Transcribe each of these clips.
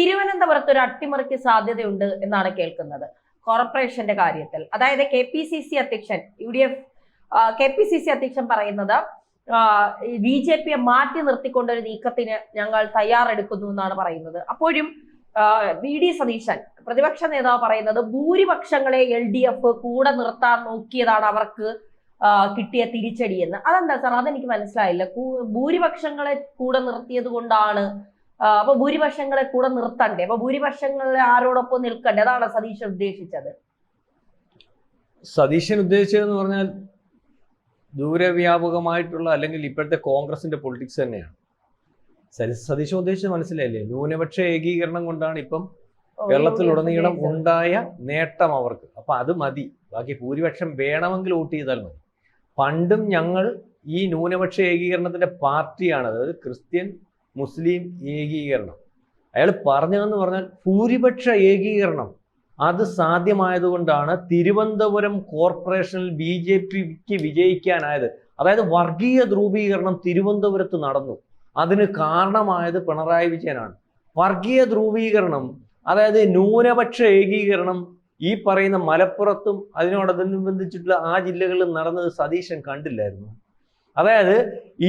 തിരുവനന്തപുരത്ത് ഒരു അട്ടിമറിക്ക് സാധ്യതയുണ്ട് എന്നാണ് കേൾക്കുന്നത് കോർപ്പറേഷന്റെ കാര്യത്തിൽ. അതായത് KPCC അധ്യക്ഷൻ UDF KPCC അധ്യക്ഷൻ പറയുന്നത് BJPയെ മാറ്റി നിർത്തിക്കൊണ്ട് ഒരു നീക്കത്തിന് ഞങ്ങൾ തയ്യാറെടുക്കുന്നു എന്നാണ് പറയുന്നത്. അപ്പോഴും VD സതീശൻ പ്രതിപക്ഷ നേതാവ് പറയുന്നത് ഭൂരിപക്ഷങ്ങളെ LDF കൂടെ നിർത്താൻ നോക്കിയതാണ് അവർക്ക് കിട്ടിയ തിരിച്ചടിയെന്ന്. അതെന്താ സാർ? അതെനിക്ക് മനസ്സിലായില്ല. ഭൂരിപക്ഷങ്ങളെ കൂടെ നിർത്തിയത് കൊണ്ടാണ്, അപ്പൊ ഭൂരിപക്ഷങ്ങളെ കൂടെ നിർത്തണ്ടേ? അപ്പൊ ഭൂരിപക്ഷങ്ങളെ ആരോടൊപ്പം നിൽക്കണ്ടേ? അതാണ് സതീശൻ ഉദ്ദേശിച്ചത്. സതീശൻ ഉദ്ദേശിച്ചതെന്ന് പറഞ്ഞാൽ ദൂരവ്യാപകമായിട്ടുള്ള അല്ലെങ്കിൽ ഇപ്പോഴത്തെ കോൺഗ്രസിന്റെ പൊളിറ്റിക്സ് തന്നെയാണ്. സതീശൻ ഉദ്ദേശിച്ചത് മനസ്സിലായില്ലേ? ന്യൂനപക്ഷ ഏകീകരണം കൊണ്ടാണ് ഇപ്പം കേരളത്തിലുടനീളം ഉണ്ടായ നേട്ടം അവർക്ക്. അപ്പൊ അത് മതി, ബാക്കി ഭൂരിപക്ഷം വേണമെങ്കിൽ വോട്ട് ചെയ്താൽ മതി. പണ്ടും ഞങ്ങൾ ഈ ന്യൂനപക്ഷ ഏകീകരണത്തിന്റെ പാർട്ടിയാണ്, അതായത് ക്രിസ്ത്യൻ മുസ്ലിം ഏകീകരണം. അയാൾ പറഞ്ഞതെന്ന് പറഞ്ഞാൽ ഭൂരിപക്ഷ ഏകീകരണം അത് സാധ്യമായതുകൊണ്ടാണ് തിരുവനന്തപുരം കോർപ്പറേഷനിൽ BJPക്ക് വിജയിക്കാനായത്. അതായത് വർഗീയ ധ്രുവീകരണം തിരുവനന്തപുരത്ത് നടന്നു. അതിന് കാരണമായത് പിണറായി വിജയനാണ്. വർഗീയ ധ്രുവീകരണം, അതായത് ന്യൂനപക്ഷ ഏകീകരണം ഈ പറയുന്ന മലപ്പുറത്തും അതിനോടനുബന്ധിച്ചിട്ടുള്ള ആ ജില്ലകളിൽ നടന്നത് സതീശൻ കണ്ടില്ലായിരുന്നു. അതായത്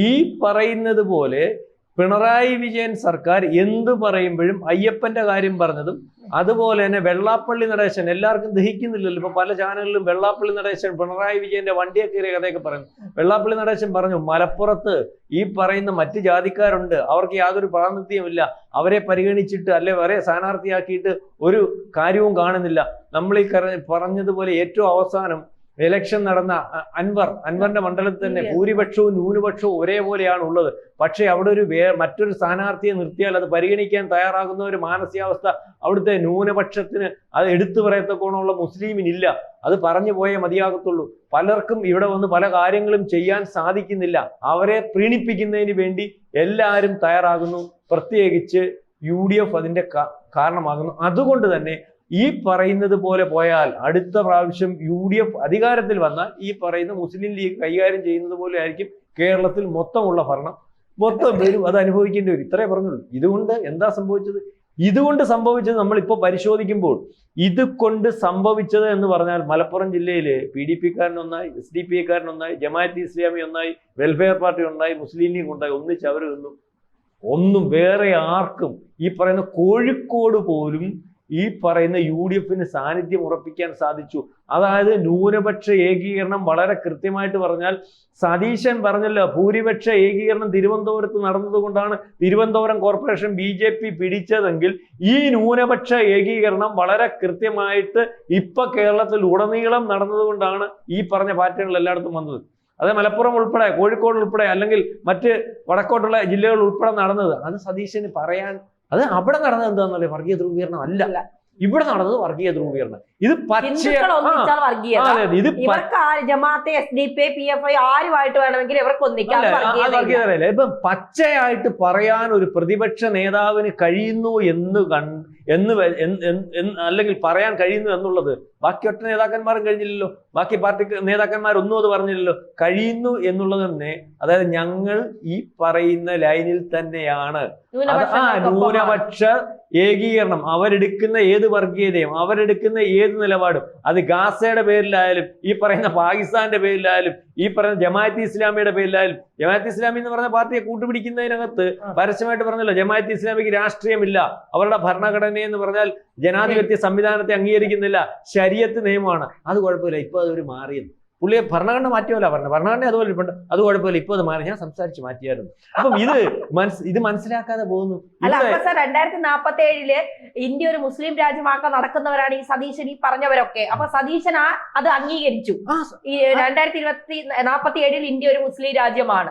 ഈ പറയുന്നത് പോലെ പിണറായി വിജയൻ സർക്കാർ എന്ത് പറയുമ്പോഴും അയ്യപ്പന്റെ കാര്യം പറഞ്ഞതും അതുപോലെ തന്നെ വെള്ളാപ്പള്ളി നടേശൻ എല്ലാവർക്കും ദഹിക്കുന്നില്ലല്ലോ. ഇപ്പൊ പല ചാനലിലും വെള്ളാപ്പള്ളി നടേശൻ പിണറായി വിജയന്റെ വണ്ടിയെ കയറിയ കഥയൊക്കെ പറയുന്നു. വെള്ളാപ്പള്ളി നടേശൻ പറഞ്ഞു, മലപ്പുറത്ത് ഈ പറയുന്ന മറ്റ് ജാതിക്കാരുണ്ട്, അവർക്ക് യാതൊരു പ്രാതിനിധ്യമില്ല, അവരെ പരിഗണിച്ചിട്ട് അല്ലെ വരെ സ്ഥാനാർത്ഥിയാക്കിയിട്ട് ഒരു കാര്യവും കാണുന്നില്ല. നമ്മൾ ഈ പറഞ്ഞതുപോലെ ഏറ്റവും അവസാനം ഇലക്ഷൻ നടന്ന അൻവറിന്റെ മണ്ഡലത്തിൽ തന്നെ ഭൂരിപക്ഷവും ന്യൂനപക്ഷവും ഒരേപോലെയാണ് ഉള്ളത്. പക്ഷേ അവിടെ ഒരു മറ്റൊരു സ്ഥാനാർത്ഥിയെ നിർത്തിയാൽ അത് പരിഗണിക്കാൻ തയ്യാറാകുന്ന ഒരു മാനസികാവസ്ഥ അവിടുത്തെ ന്യൂനപക്ഷത്തിന് അത് എടുത്തു പറയത്തക്കോണമുള്ള മുസ്ലിമിനില്ല. അത് പറഞ്ഞു പോയേ മതിയാകത്തുള്ളൂ. പലർക്കും ഇവിടെ വന്ന് പല കാര്യങ്ങളും ചെയ്യാൻ സാധിക്കുന്നില്ല. അവരെ പ്രീണിപ്പിക്കുന്നതിന് വേണ്ടി എല്ലാവരും തയ്യാറാകുന്നു, പ്രത്യേകിച്ച് UDF അതിന്റെ കാരണമാകുന്നു. അതുകൊണ്ട് തന്നെ ഈ പറയുന്നത് പോലെ പോയാൽ അടുത്ത പ്രാവശ്യം UDF അധികാരത്തിൽ വന്നാൽ ഈ പറയുന്ന മുസ്ലിം ലീഗ് കൈകാര്യം ചെയ്യുന്നത് പോലെ ആയിരിക്കും കേരളത്തിൽ മൊത്തമുള്ള ഭരണം. മൊത്തം വരും, അത് അനുഭവിക്കേണ്ടി വരും. ഇത്രേ പറഞ്ഞുള്ളൂ. ഇതുകൊണ്ട് എന്താ സംഭവിച്ചത്? ഇതുകൊണ്ട് സംഭവിച്ചത് നമ്മളിപ്പോൾ പരിശോധിക്കുമ്പോൾ ഇതുകൊണ്ട് സംഭവിച്ചത് എന്ന് പറഞ്ഞാൽ മലപ്പുറം ജില്ലയില് PDPക്കാരനൊന്നായി, SDPഐക്കാരനൊന്നായി, ജമാഅത്ത് ഇസ്ലാമി ഒന്നായി, വെൽഫെയർ പാർട്ടി ഒന്നായി, മുസ്ലിം ലീഗ് ഉണ്ടായി, ഒന്നിച്ച് അവർ നിന്നു. ഒന്നും വേറെ ആർക്കും ഈ പറയുന്ന കോഴിക്കോട് പോലും ഈ പറയുന്ന UDFന് സാന്നിധ്യം ഉറപ്പിക്കാൻ സാധിച്ചു. അതായത് ന്യൂനപക്ഷ ഏകീകരണം വളരെ കൃത്യമായിട്ട് പറഞ്ഞാൽ സതീശൻ പറഞ്ഞല്ലോ, ഭൂരിപക്ഷ ഏകീകരണം തിരുവനന്തപുരത്ത് നടന്നതുകൊണ്ടാണ് തിരുവനന്തപുരം കോർപ്പറേഷൻ BJP പിടിച്ചതെങ്കിൽ ഈ ന്യൂനപക്ഷ ഏകീകരണം വളരെ കൃത്യമായിട്ട് ഇപ്പൊ കേരളത്തിൽ ഉടനീളം നടന്നതുകൊണ്ടാണ് ഈ പറഞ്ഞ പാർട്ടികൾ എല്ലായിടത്തും വന്നത്. അത് മലപ്പുറം ഉൾപ്പെടെ, കോഴിക്കോട് ഉൾപ്പെടെ, അല്ലെങ്കിൽ മറ്റ് വടക്കോട്ടുള്ള ജില്ലകൾ ഉൾപ്പെടെ നടന്നത്. അത് സതീശന് പറയാൻ, അത് അവിടെ നടന്നത് എന്താണെന്നല്ലേ, വർഗീയ ധ്രുവീകരണം അല്ല, ഇവിടെ നടന്നത് വർഗീയ ധ്രുവീകരണം. ഇത് ഇപ്പൊ പച്ചയായിട്ട് പറയാൻ ഒരു പ്രതിപക്ഷ നേതാവിന് കഴിയുന്നു അല്ലെങ്കിൽ പറയാൻ കഴിയുന്നു എന്നുള്ളത് ബാക്കി ഒറ്റ നേതാക്കന്മാരും കഴിഞ്ഞില്ലല്ലോ. ബാക്കി പാർട്ടി നേതാക്കന്മാരൊന്നും അത് പറഞ്ഞില്ലല്ലോ. കഴിയുന്നു എന്നുള്ളത് തന്നെ, അതായത് ഞങ്ങൾ ഈ പറയുന്ന ലൈനിൽ തന്നെയാണ്. ന്യൂനപക്ഷ ഏകീകരണം, അവരെടുക്കുന്ന ഏത് വർഗീയതയും, അവരെടുക്കുന്ന ഏത് നിലപാടും, അത് ഗാസയുടെ പേരിലായാലും, ഈ പറയുന്ന പാകിസ്ഥാന്റെ പേരിലായാലും, ഈ പറയുന്ന ജമാഅത്ത് ഇസ്ലാമിയുടെ പേരിലായാലും. ജമാഅത്ത് ഇസ്ലാമി എന്ന് പറഞ്ഞ പാർട്ടിയെ കൂട്ടുപിടിക്കുന്നതിനകത്ത് പരസ്യമായിട്ട് പറഞ്ഞല്ലോ, ജമാഅത്ത് ഇസ്ലാമിക്ക് രാഷ്ട്രീയമില്ല, അവരുടെ ഭരണഘടന എന്ന് പറഞ്ഞാൽ ജനാധിപത്യ സംവിധാനത്തെ അംഗീകരിക്കുന്നില്ല, ശരീഅത്ത് നിയമമാണ്. അത് കുഴപ്പമില്ല, ഇപ്പൊ അതൊരു മാറിയത്. പുള്ളിയെ ഭരണഘടന മാറ്റിയല്ല പറഞ്ഞത്, ഭരണഘടന അതുപോലെ ഇരിപ്പുണ്ട്, അത് കുഴപ്പമില്ല, ഇപ്പൊ അത് മാറി, ഞാൻ സംസാരിച്ച് മാറ്റിയായിരുന്നു. അപ്പം ഇത് മനസ്സിലാക്കാതെ പോകുന്നു. 2047 ഇന്ത്യ ഒരു മുസ്ലിം രാജ്യമാക്കാൻ നടക്കുന്നവരാണ് ഈ സതീശൻ ഈ പറഞ്ഞവരൊക്കെ. അപ്പൊ സതീശൻ അത് അംഗീകരിച്ചു. ഈ 2047 ഇന്ത്യ ഒരു മുസ്ലിം രാജ്യമാണ്.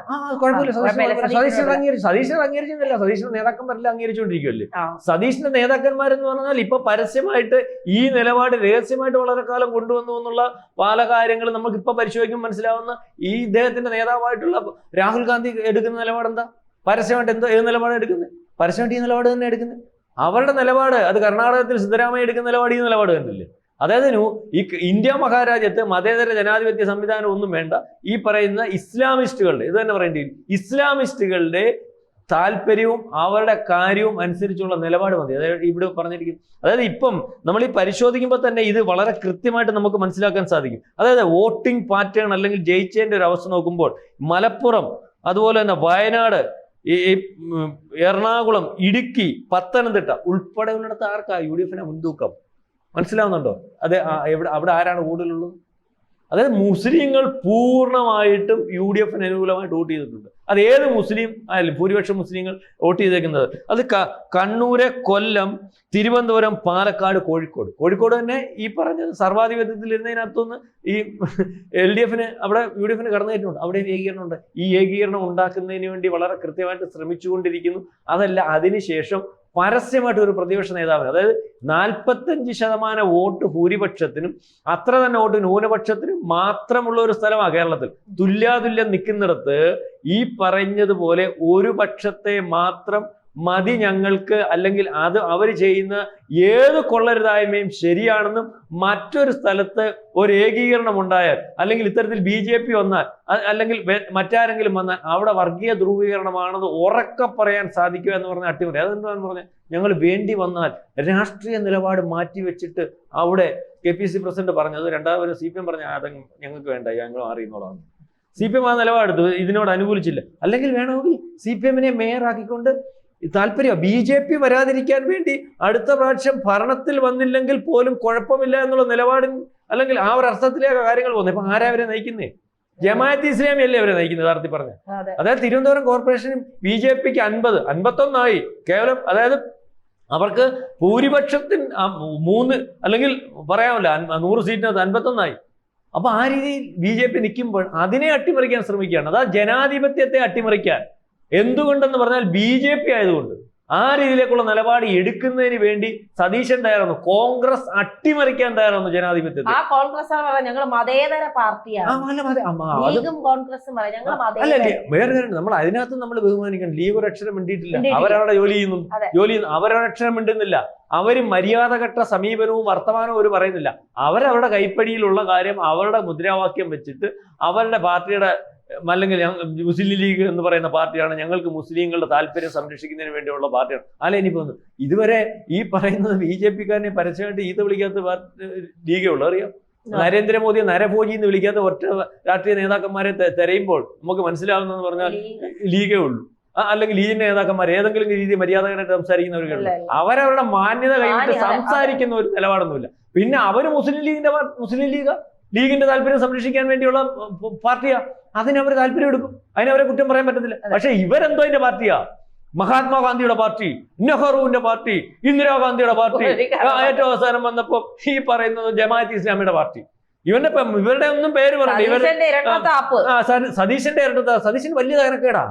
സതീശൻ അംഗീകരിച്ചില്ല, സതീശന്റെ നേതാക്കന്മാരെല്ലാം അംഗീകരിച്ചുകൊണ്ടിരിക്കുമല്ലേ. സതീശന്റെ നേതാക്കന്മാരെന്ന് പറഞ്ഞാൽ ഇപ്പൊ പരസ്യമായിട്ട് ഈ നിലപാട് രഹസ്യമായിട്ട് വളരെ കാലം കൊണ്ടുവന്നു എന്നുള്ള പല കാര്യങ്ങളും നമുക്ക് ഇപ്പൊ പരിശോധിക്കുമ്പോൾ മനസ്സിലാവുന്ന. ഈ ഇദ്ദേഹത്തിന്റെ നേതാവായിട്ടുള്ള രാഹുൽ ഗാന്ധി എടുക്കുന്ന നിലപാട് എന്താ? പരസ്യമായിട്ട് ഏത് നിലപാടാണ് എടുക്കുന്നത്? പരസ്യമായിട്ട് ഈ നിലപാട് തന്നെ എടുക്കുന്നത്. അവരുടെ നിലപാട്, അത് കർണാടകത്തിൽ സിദ്ധരാമയ്യ എടുക്കുന്ന നിലപാട് ഈ നിലപാട് കണ്ടില്ലേ. അതായത് ഈ ഇന്ത്യ മഹാരാജ്യത്ത് മതേതര ജനാധിപത്യ സംവിധാനം ഒന്നും വേണ്ട, ഈ പറയുന്ന ഇസ്ലാമിസ്റ്റുകളുടെ, ഇത് തന്നെ പറയേണ്ടി വരും, ഇസ്ലാമിസ്റ്റുകളുടെ താല്പര്യവും അവരുടെ കാര്യവും അനുസരിച്ചുള്ള നിലപാട് മതി. അതായത് ഇവിടെ പറഞ്ഞിരിക്കും, അതായത് ഇപ്പം നമ്മൾ ഈ പരിശോധിക്കുമ്പോൾ തന്നെ ഇത് വളരെ കൃത്യമായിട്ട് നമുക്ക് മനസ്സിലാക്കാൻ സാധിക്കും. അതായത് വോട്ടിംഗ് പാറ്റേൺ അല്ലെങ്കിൽ ജയിച്ചതിന്റെ ഒരു അവസ്ഥ നോക്കുമ്പോൾ മലപ്പുറം, അതുപോലെ തന്നെ വയനാട്, ഈ എറണാകുളം, ഇടുക്കി, പത്തനംതിട്ട ഉൾപ്പെടെയുള്ളിടത്ത് ആർക്കാ UDF മുൻതൂക്കം? മനസ്സിലാവുന്നുണ്ടോ? അതെ, അവിടെ ആരാണ് കൂടുതലുള്ളത്? അതായത് മുസ്ലിങ്ങൾ പൂർണ്ണമായിട്ടും UDF അനുകൂലമായിട്ട് വോട്ട് ചെയ്തിട്ടുണ്ട്. അത് ഏത് മുസ്ലിം ആയാലും ഭൂരിപക്ഷം മുസ്ലിങ്ങൾ വോട്ട് ചെയ്തേക്കുന്നത് അത് കണ്ണൂര്, കൊല്ലം, തിരുവനന്തപുരം, പാലക്കാട്, കോഴിക്കോട് തന്നെ ഈ പറഞ്ഞത് സർവാധിപത്യത്തിൽ ഇരുന്നതിനകത്തുനിന്ന് ഈ LDF അവിടെ UDF കടന്നു കയറ്റുന്നുണ്ട്. അവിടെ ഏകീകരണമുണ്ട്. ഈ ഏകീകരണം ഉണ്ടാക്കുന്നതിന് വേണ്ടി വളരെ കൃത്യമായിട്ട് ശ്രമിച്ചുകൊണ്ടിരിക്കുന്നു. അതല്ല, അതിനുശേഷം പരസ്യമായിട്ട് ഒരു പ്രതിപക്ഷ നേതാവിന്, അതായത് 45% വോട്ട് ഭൂരിപക്ഷത്തിനും അത്ര തന്നെ വോട്ട് ന്യൂനപക്ഷത്തിനും മാത്രമുള്ള ഒരു സ്ഥലമാണ് കേരളത്തിൽ. തുല്യാതുല്യം നിൽക്കുന്നിടത്ത് ഈ പറഞ്ഞതുപോലെ ഒരു പക്ഷത്തെ മാത്രം മതി ഞങ്ങൾക്ക്, അല്ലെങ്കിൽ അത് അവർ ചെയ്യുന്ന ഏത് കൊള്ളരുതായ്മയും ശരിയാണെന്നും മറ്റൊരു സ്ഥലത്ത് ഒരു ഏകീകരണം ഉണ്ടായാൽ, അല്ലെങ്കിൽ ഇത്തരത്തിൽ BJP വന്നാൽ, അല്ലെങ്കിൽ മറ്റാരെങ്കിലും വന്നാൽ അവിടെ വർഗീയ ധ്രുവീകരണമാണെന്ന് ഉറക്കെ പറയാൻ സാധിക്കുക എന്ന് പറഞ്ഞ അട്ടിമറി. അതെന്താണെന്ന് പറഞ്ഞാൽ ഞങ്ങൾ വേണ്ടി വന്നാൽ രാഷ്ട്രീയ നിലപാട് മാറ്റിവെച്ചിട്ട് അവിടെ KPCC പ്രസിഡന്റ് പറഞ്ഞത്, രണ്ടാമത് CPM പറഞ്ഞ അതെങ്കിൽ ഞങ്ങൾക്ക് വേണ്ട, ഞങ്ങൾ അറിയുന്നോളാണ്. CPM ആ നിലപാടെടുത്ത് ഇതിനോട് അനുകൂലിച്ചില്ല. അല്ലെങ്കിൽ വേണമെങ്കിൽ CPM മേയറാക്കിക്കൊണ്ട് താല്പര്യം BJP വരാതിരിക്കാൻ വേണ്ടി അടുത്ത പ്രാവശ്യം ഭരണത്തിൽ വന്നില്ലെങ്കിൽ പോലും കുഴപ്പമില്ല എന്നുള്ള നിലപാടിൽ, അല്ലെങ്കിൽ ആ ഒരു അർത്ഥത്തിലേക്ക് കാര്യങ്ങൾ പോകുന്നത്. ഇപ്പൊ ആരാ അവരെ നയിക്കുന്നേ? ജമാഅത്ത് ഇസ്ലാമി അല്ലേ അവരെ നയിക്കുന്നത് യഥാർത്ഥത്തിൽ പറഞ്ഞ. അതായത് തിരുവനന്തപുരം കോർപ്പറേഷനും BJPക്ക് 51 കേവലം. അതായത് അവർക്ക് ഭൂരിപക്ഷത്തിന് 3 അല്ലെങ്കിൽ പറയാമല്ലോ 100 സീറ്റിനകത്ത് 51. അപ്പൊ ആ രീതിയിൽ BJP നിൽക്കുമ്പോൾ അതിനെ അട്ടിമറിക്കാൻ ശ്രമിക്കുകയാണ്. അതാ ജനാധിപത്യത്തെ അട്ടിമറിക്കാൻ. എന്തുകൊണ്ടെന്ന് പറഞ്ഞാൽ BJP ആയതുകൊണ്ട് ആ രീതിയിലേക്കുള്ള നിലപാട് എടുക്കുന്നതിന് വേണ്ടി സതീശൻ തയ്യാറാണ്. കോൺഗ്രസ് അട്ടിമറിക്കാൻ തയ്യാറാണ് ജനാധിപത്യത്തെ. ഞങ്ങൾ മതേതര പാർട്ടിയാണ്. വേറെ കാര്യം, നമ്മൾ അതിനകത്ത് നമ്മൾ ബഹുമാനിക്കണം. ലീഗ് ഒരു അക്ഷരം മിണ്ടിയിട്ടില്ല. അവരവിടെ ജോലി ചെയ്യുന്നു. അവരൊരക്ഷരം മിണ്ടുന്നില്ല. അവര് മര്യാദഘട്ട സമീപനവും വർത്തമാനവും അവർ പറയുന്നില്ല. അവരവരുടെ കൈപ്പടിയിലുള്ള കാര്യം അവരുടെ മുദ്രാവാക്യം വെച്ചിട്ട് അവരുടെ പാർട്ടിയുടെ, അല്ലെങ്കിൽ മുസ്ലിം ലീഗ് എന്ന് പറയുന്ന പാർട്ടിയാണ്, ഞങ്ങൾക്ക് മുസ്ലിങ്ങളുടെ താല്പര്യം സംരക്ഷിക്കുന്നതിന് വേണ്ടിയുള്ള പാർട്ടിയാണ്. അല്ല, ഇനിയിപ്പോ ഇതുവരെ ഈ പറയുന്നത് BJP-കാരനെ പരസ്യമായിട്ട് ഈത്ത വിളിക്കാത്ത ലീഗേ ഉള്ളൂ. അറിയാം, നരേന്ദ്രമോദിയെ നരഭോജി എന്ന് വിളിക്കാത്ത ഒറ്റ രാഷ്ട്രീയ നേതാക്കന്മാരെ തിരയുമ്പോൾ നമുക്ക് മനസ്സിലാവുന്നതെന്ന് പറഞ്ഞാൽ ലീഗേ ഉള്ളൂ. അല്ലെങ്കിൽ ലീഗിന്റെ നേതാക്കന്മാർ ഏതെങ്കിലും രീതി മര്യാദകരായിട്ട് സംസാരിക്കുന്നവരുണ്ട്. അവരവരുടെ മാന്യത കൈവിട്ട് സംസാരിക്കുന്ന ഒരു നിലപാടൊന്നുമില്ല. പിന്നെ അവര് മുസ്ലിം ലീഗിന്റെ താല്പര്യം സംരക്ഷിക്കാൻ വേണ്ടിയുള്ള പാർട്ടിയാ. അതിനവർ താല്പര്യം എടുക്കും. അതിനവരെ കുറ്റം പറയാൻ പറ്റത്തില്ല. പക്ഷെ ഇവരെന്തോ അതിന്റെ പാർട്ടിയാ? മഹാത്മാഗാന്ധിയുടെ പാർട്ടി, നെഹ്റുവിന്റെ പാർട്ടി, ഇന്ദിരാഗാന്ധിയുടെ പാർട്ടി, ഏറ്റവും അവസാനം വന്നപ്പോ ഈ പറയുന്നത് ജമാഅത്ത് ഇസ്ലാമിയുടെ പാർട്ടി. ഇവരുടെ ഒന്നും പേര് പറയണ്ട. സതീശന്റെ ഇരട്ടത്താ. സതീശൻ വലിയ ദഹനക്കേടാ.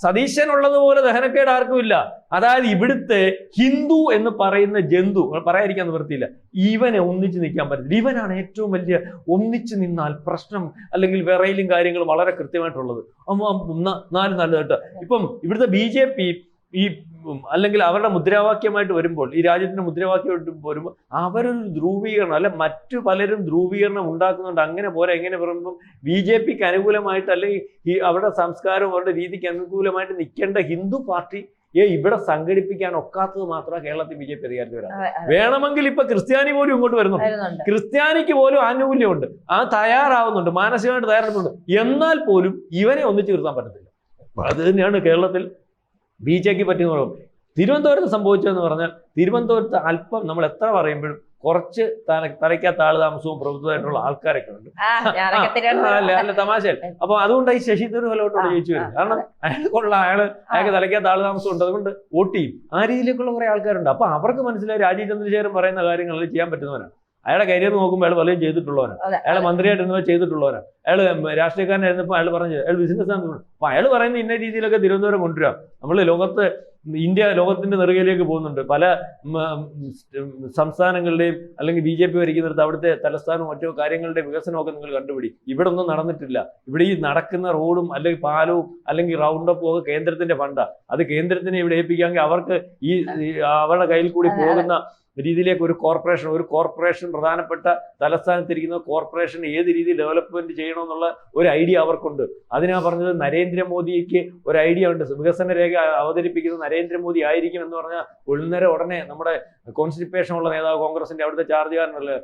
സതീശൻ ഉള്ളതുപോലെ ദഹനക്കേട് ആർക്കും ഇല്ല. അതായത് ഇവിടുത്തെ ഹിന്ദു എന്ന് പറയുന്ന ജന്തു, പറയാതിരിക്കാൻ നിവൃത്തിയില്ല, ഇവനെ ഒന്നിച്ച് നിൽക്കാൻ പറ്റില്ല. ഇവനാണ് ഏറ്റവും വലിയ ഒന്നിച്ച് നിന്നാൽ പ്രശ്നം, അല്ലെങ്കിൽ വിറയിലും കാര്യങ്ങളും വളരെ കൃത്യമായിട്ടുള്ളത്. നാല് കേട്ടോ. ഇപ്പം ഇവിടുത്തെ BJP ഈ അല്ലെങ്കിൽ അവരുടെ മുദ്രാവാക്യമായിട്ട് വരുമ്പോൾ, ഈ രാജ്യത്തിന്റെ മുദ്രാവാക്യമായിട്ട് വരുമ്പോൾ അവരൊരു ധ്രുവീകരണം, അല്ലെ മറ്റു പലരും ധ്രുവീകരണം ഉണ്ടാക്കുന്നുണ്ട്. അങ്ങനെ പോരാ, എങ്ങനെ പറയുമ്പോൾ BJP-ക്ക് അനുകൂലമായിട്ട്, അല്ലെങ്കിൽ ഈ അവരുടെ സംസ്കാരവും അവരുടെ രീതിക്ക് അനുകൂലമായിട്ട് നിൽക്കേണ്ട ഹിന്ദു പാർട്ടി ഇവിടെ സംഘടിപ്പിക്കാൻ ഒക്കാത്തത് മാത്രമാണ് കേരളത്തിൽ BJP അധികാരത്തിൽ വരാം. വേണമെങ്കിൽ ഇപ്പൊ ക്രിസ്ത്യാനി പോലും ഇങ്ങോട്ട് വരുന്നുണ്ട്. ക്രിസ്ത്യാനിക്ക് പോലും ആനുകൂല്യമുണ്ട്. തയ്യാറാവുന്നുണ്ട്, മാനസികമായിട്ട് തയ്യാറാവുന്നുണ്ട്. എന്നാൽ പോലും ഇവനെ ഒന്നിച്ചു നിർത്താൻ പറ്റത്തില്ല. അത് തന്നെയാണ് കേരളത്തിൽ BJP പറ്റിയെന്ന് പറയുമ്പോൾ. തിരുവനന്തപുരത്ത് സംഭവിച്ചതെന്ന് പറഞ്ഞാൽ, തിരുവനന്തപുരത്ത് അല്പം നമ്മൾ എത്ര പറയുമ്പോഴും കുറച്ച് തലയ്ക്കാത്ത ആള് താമസവും പ്രബുദ്ധമായിട്ടുള്ള ആൾക്കാരൊക്കെ ഉണ്ട്. അല്ല തമാശയല്ല. അപ്പൊ അതുകൊണ്ട് ഈ ശശി തരൂരിലോട്ടോട് ജയിച്ചു വരും. കാരണം അയാൾക്ക് തലയ്ക്കാത്ത ആള് താമസം ഉണ്ട്, അതുകൊണ്ട് വോട്ട് ചെയ്യും. ആ രീതിയിലേക്കുള്ള കുറെ ആൾക്കാരുണ്ട്. അപ്പൊ അവർക്ക് മനസ്സിലായി രാജീവ് ചന്ദ്രശേഖരൻ പറയുന്ന കാര്യങ്ങൾ ചെയ്യാൻ പറ്റുന്നവനാണ്. അയാളുടെ കരിയർ നോക്കുമ്പോൾ അയാൾ പലരും ചെയ്തിട്ടുള്ളവനാണ്. അയാൾ മന്ത്രിയായിട്ടിരുന്നപ്പോൾ ചെയ്തിട്ടുള്ളവനാണ്. അയാൾ രാഷ്ട്രീയക്കാരനായിരുന്നപ്പോൾ അയാൾ പറഞ്ഞത് അയാൾ ബിസിനസ് ആണ്. അപ്പൊ അയാൾ പറയുന്ന ഇന്ന രീതിയിലൊക്കെ തിരുവനന്തപുരം കൊണ്ടുവരാം. നമ്മൾ ലോകത്തിന്റെ നെറുകയിലേക്ക് പോകുന്നുണ്ട്. പല സംസ്ഥാനങ്ങളുടെയും അല്ലെങ്കിൽ BJP ഭരിക്കുന്നിടത്ത് അവിടുത്തെ തലസ്ഥാനവും മറ്റോ കാര്യങ്ങളുടെ വികസനമൊക്കെ നിങ്ങൾ കണ്ടുപിടി. ഇവിടെ ഒന്നും നടന്നിട്ടില്ല. ഇവിടെ ഈ നടക്കുന്ന റോഡും അല്ലെങ്കിൽ പാലവും അല്ലെങ്കിൽ റൗണ്ടപ്പും ഒക്കെ കേന്ദ്രത്തിന്റെ ഫണ്ടാ. അത് കേന്ദ്രത്തിനെ ഇവിടെ ഏൽപ്പിക്കാമെങ്കിൽ അവർക്ക് ഈ അവരുടെ കയ്യിൽ കൂടി പോകുന്ന രീതിയിലേക്ക് ഒരു കോർപ്പറേഷൻ പ്രധാനപ്പെട്ട തലസ്ഥാനത്തിരിക്കുന്ന കോർപ്പറേഷൻ ഏത് രീതിയിൽ ഡെവലപ്മെന്റ് ചെയ്യണമെന്നുള്ള ഒരു ഐഡിയ അവർക്കുണ്ട്. അതിനാ പറഞ്ഞത് നരേന്ദ്രമോദിക്ക് ഒരു ഐഡിയ ഉണ്ട്. വികസന രേഖ അവതരിപ്പിക്കുന്നത് നരേന്ദ്രമോദി ആയിരിക്കും എന്ന് പറഞ്ഞാൽ ഉടനെ നമ്മുടെ കോൺസ്റ്റിപ്പേഷൻ ഉള്ള നേതാവ് കോൺഗ്രസിന്റെ അവിടുത്തെ ചാർജുകാരനല്ലേ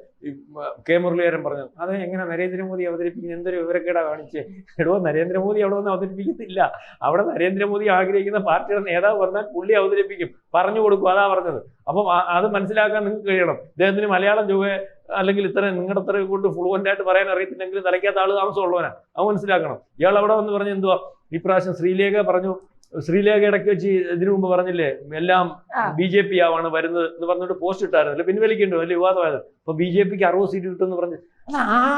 കെ മുരളീധരൻ പറഞ്ഞു, അത് എങ്ങനെ നരേന്ദ്രമോദി അവതരിപ്പിക്കുന്നത്, എന്തൊരു വിവരക്കേടാ കാണിച്ച്. നരേന്ദ്രമോദി അവിടെ ഒന്നും അവതരിപ്പിക്കത്തില്ല. അവിടെ നരേന്ദ്രമോദി ആഗ്രഹിക്കുന്ന പാർട്ടിയുടെ നേതാവ് പറഞ്ഞാൽ പുള്ളി അവതരിപ്പിക്കും, പറഞ്ഞു കൊടുക്കും. അതാ പറഞ്ഞത്. അപ്പം അത് മനസ്സിലാക്കാൻ നിങ്ങൾക്ക് കഴിയണം. ഇദ്ദേഹത്തിന് മലയാളം അല്ലെങ്കിൽ നിങ്ങളുടെ അത്ര കൊണ്ട് ഫ്ലുവൻ്റ് ആയിട്ട് പറയാൻ അറിയത്തില്ലെങ്കിൽ തലയ്ക്കാത്ത ആള് താമസമുള്ളവനാ. അത് മനസ്സിലാക്കണം. ഇയാൾ അവിടെ വന്ന് പറഞ്ഞ് എന്തുവാ ഇപ്രാവശ്യം ശ്രീലേഖ പറഞ്ഞു, ശ്രീലേഖ ഇടയ്ക്ക് വെച്ച് ഇതിനു മുമ്പ് പറഞ്ഞില്ലേ എല്ലാം BJP ആവാണ് വരുന്നത് എന്ന് പറഞ്ഞിട്ട് പോസ്റ്റ് ഇട്ടായിരുന്നല്ലോ, പിൻവലിക്കേണ്ടത് വലിയ വിവാദമായത്. അപ്പൊ BJPക്ക് 60 സീറ്റ് കിട്ടുമെന്ന് പറഞ്ഞു.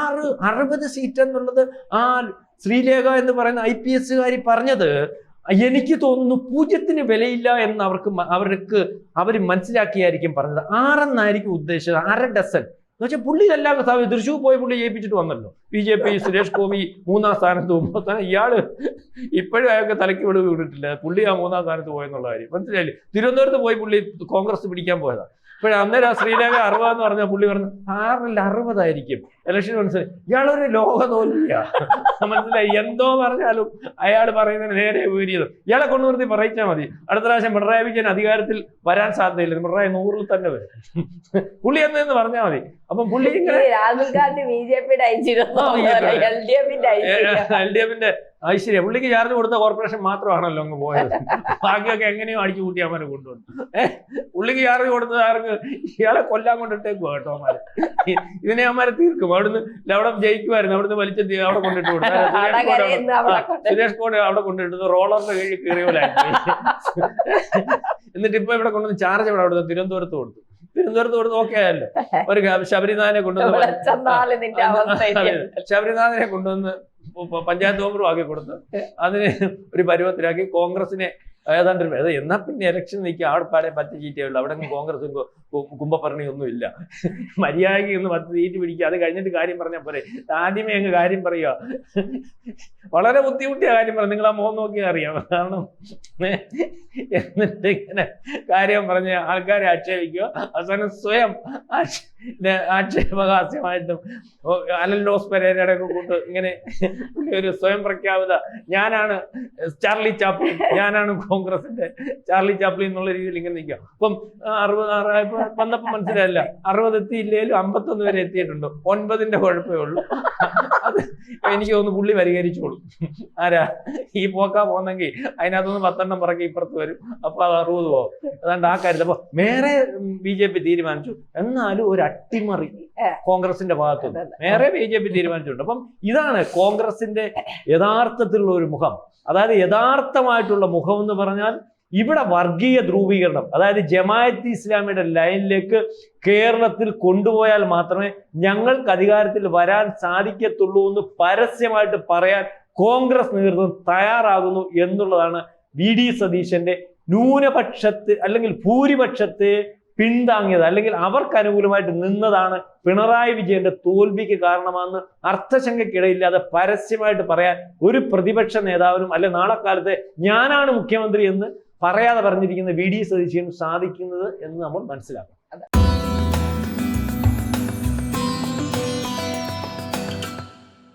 അത് 60 സീറ്റ് എന്നുള്ളത് ആ ശ്രീലേഖ എന്ന് പറയുന്ന IPS പറഞ്ഞത് എനിക്ക് തോന്നുന്നു 0ന് വിലയില്ല എന്ന് അവർ മനസ്സിലാക്കിയായിരിക്കും പറഞ്ഞത്. 6 എന്നായിരിക്കും ഉദ്ദേശിച്ചത്, 1/2 ഡസൻ എന്ന് വെച്ചാൽ പുള്ളി എല്ലാം തൃശ്ശൂർ പോയി പുള്ളി ജയിപ്പിച്ചിട്ട് വന്നല്ലോ. BJP സുരേഷ് ഗോപി 3ാം സ്ഥാനത്ത് പോകുമ്പോൾ ഇയാള് ഇപ്പോഴും അയാൾക്ക് തലയ്ക്ക് വിടുവ് വിട്ടിട്ടില്ല. പുള്ളി ആ 3ാം സ്ഥാനത്ത് പോയെന്നുള്ള കാര്യം മനസ്സിലായില്ലേ. തിരുവനന്തപുരത്ത് പോയി പുള്ളി കോൺഗ്രസ് പിടിക്കാൻ പോയതാണ്. അന്നേരം ശ്രീലേഖ 60 എന്ന് പറഞ്ഞാൽ പുള്ളി പറഞ്ഞു 6ൽ 60 ആയിരിക്കും ഇലക്ഷൻ. മനസ്സിലായി ഇയാളൊരു ലോക തോൽവിയാ. മനസ്സിലായി. എന്തോ പറഞ്ഞാലും അയാൾ പറയുന്നതിന് നേരെ വിപരീതം. ഇയാളെ കൊണ്ടുവരുത്തി പറയിച്ചാൽ മതി. അടുത്ത പ്രാവശ്യം പിണറായി വിജയൻ അധികാരത്തിൽ വരാൻ സാധ്യതയില്ല. പിണറായി 100ൽ തന്നെ വരും. പുള്ളി എന്തെന്ന് പറഞ്ഞാൽ മതി. അപ്പം പുള്ളി ഇങ്ങനെ രാഹുൽ ഗാന്ധി BJPയുടെ LDFന്റെ ഐശ്വര്യ പുള്ളിക്ക് ചാർജ് കൊടുത്ത കോർപ്പറേഷൻ മാത്രമാണല്ലോ അങ്ങ് പോയത്. ബാക്കിയൊക്കെ എങ്ങനെയോ അടിച്ചു കൂട്ടി അവനെ കൊണ്ടുവന്നു. പുള്ളിക്ക് ചാർജ് കൊടുത്തത് ആർക്ക്? ഇയാളെ കൊല്ലാൻ കൊണ്ടിട്ടേക്കും കേട്ടോ അവന്മാര്. ഇതിനെ അവന്മാരെ തീർക്കും. അവിടുന്ന് അവിടെ ജയിക്കുമായിരുന്നു. അവിടുന്ന് വലിച്ച അവിടെ കൊണ്ടിട്ട് കൊടുത്തു. സുരേഷ് ഗോപി അവിടെ കൊണ്ടിട്ടത് റോളറിന്റെ കീഴിൽ കയറിയോലായി. എന്നിട്ട് ഇപ്പൊ ഇവിടെ കൊണ്ടുവന്ന് ചാർജ് അവിടെ തിരുവനന്തപുരത്ത് കൊടുത്തു. ഓക്കെ ആയല്ലോ. ഒരു ശബരിനാഥനെ കൊണ്ടുവന്ന് പഞ്ചായത്ത് മെമ്പറും ആക്കി കൊടുത്ത് അതിന് ഒരു പരുവത്തിലാക്കി കോൺഗ്രസിനെ ഏതാണ്ട് എന്നാ പിന്നെ ഇലക്ഷൻ നിൽക്കുക. അവിടെ പാടെ 10 സീറ്റേ ഉള്ളൂ. അവിടെ കോൺഗ്രസും കുംഭഭരണിയൊന്നും ഇല്ല. മര്യാദയ്ക്ക് ഒന്ന് 10 സീറ്റ് പിടിക്കുക. അത് കഴിഞ്ഞിട്ട് കാര്യം പറഞ്ഞാൽ പോരെ. ആദ്യമേ അങ്ങ് കാര്യം പറയുക. വളരെ ബുദ്ധിമുട്ടിയ കാര്യം പറയാം. നിങ്ങൾ ആ മുഖം നോക്കിയാൽ അറിയാം. കാരണം എന്നിട്ട് ഇങ്ങനെ കാര്യം പറഞ്ഞ് ആൾക്കാരെ ആക്ഷേപിക്കുക. അവസാനം സ്വയം ആക്ഷേപഹാസ്യമായിട്ടും അലൻ ലോസ് പെരേരയുടെ ഒക്കെ കൂട്ട് ഇങ്ങനെ ഒരു സ്വയം പ്രഖ്യാപിത ഞാനാണ് ചാർലി ചാപ്ലിൻ, ഞാനാണ് കോൺഗ്രസിന്റെ ചാർലി ചാപ്ലിൻ എന്നുള്ള രീതിയിൽ ഇങ്ങനെ നിൽക്കുക. അപ്പം 66 വന്നപ്പോൾ മനസ്സിലായില്ല. 60 എത്തിയില്ലേലും 51 വരെ എത്തിയിട്ടുണ്ട്. 9ന്റെ കുഴപ്പമേ ഉള്ളൂ. അത് എനിക്ക് തോന്നുന്നു പുള്ളി പരിഹരിച്ചോളൂ. ആരാ ഈ പോക്കാ പോന്നെങ്കിൽ അതിനകത്തൊന്ന് 10 എണ്ണം പറക്കി ഇപ്പുറത്ത് വരും. അപ്പൊ അത് 60 പോകും. അതാണ്ട് ആ കാര്യത്തിൽ അപ്പൊ വേറെ BJP തീരുമാനിച്ചു. എന്നാലും ഒരു അട്ടിമറി കോൺഗ്രസിന്റെ ഭാഗത്തുനിന്ന് വേറെ BJP തീരുമാനിച്ചിട്ടുണ്ട്. അപ്പം ഇതാണ് കോൺഗ്രസിന്റെ യഥാർത്ഥത്തിലുള്ള ഒരു മുഖം. അതായത് യഥാർത്ഥമായിട്ടുള്ള മുഖം എന്ന് പറഞ്ഞാൽ ഇവിടെ വർഗീയ ധ്രുവീകരണം, അതായത് ജമാഅത്ത് ഇസ്ലാമിയുടെ ലൈനിലേക്ക് കേരളത്തിൽ കൊണ്ടുപോയാൽ മാത്രമേ ഞങ്ങൾക്ക് അധികാരത്തിൽ വരാൻ സാധിക്കത്തുള്ളൂ എന്ന് പരസ്യമായിട്ട് പറയാൻ കോൺഗ്രസ് നേതൃത്വം തയ്യാറാകുന്നു എന്നുള്ളതാണ് VD സതീശന്റെ ന്യൂനപക്ഷത്തെ അല്ലെങ്കിൽ ഭൂരിപക്ഷത്തെ പിന്താങ്ങിയത് അല്ലെങ്കിൽ അവർക്ക് അനുകൂലമായിട്ട് നിന്നതാണ് പിണറായി വിജയന്റെ തോൽവിക്ക് കാരണമാണെന്ന് അർത്ഥശങ്കയ്ക്കിടയില്ലാതെ പരസ്യമായിട്ട് പറയാൻ ഒരു പ്രതിപക്ഷ നേതാവിനും അല്ലെ നാളെ കാലത്തെ ഞാനാണ് മുഖ്യമന്ത്രി എന്ന് പറയാതെ പറഞ്ഞിരിക്കുന്ന VD സതീശനും സാധിക്കുന്നത് എന്ന് നമ്മൾ മനസ്സിലാക്കണം.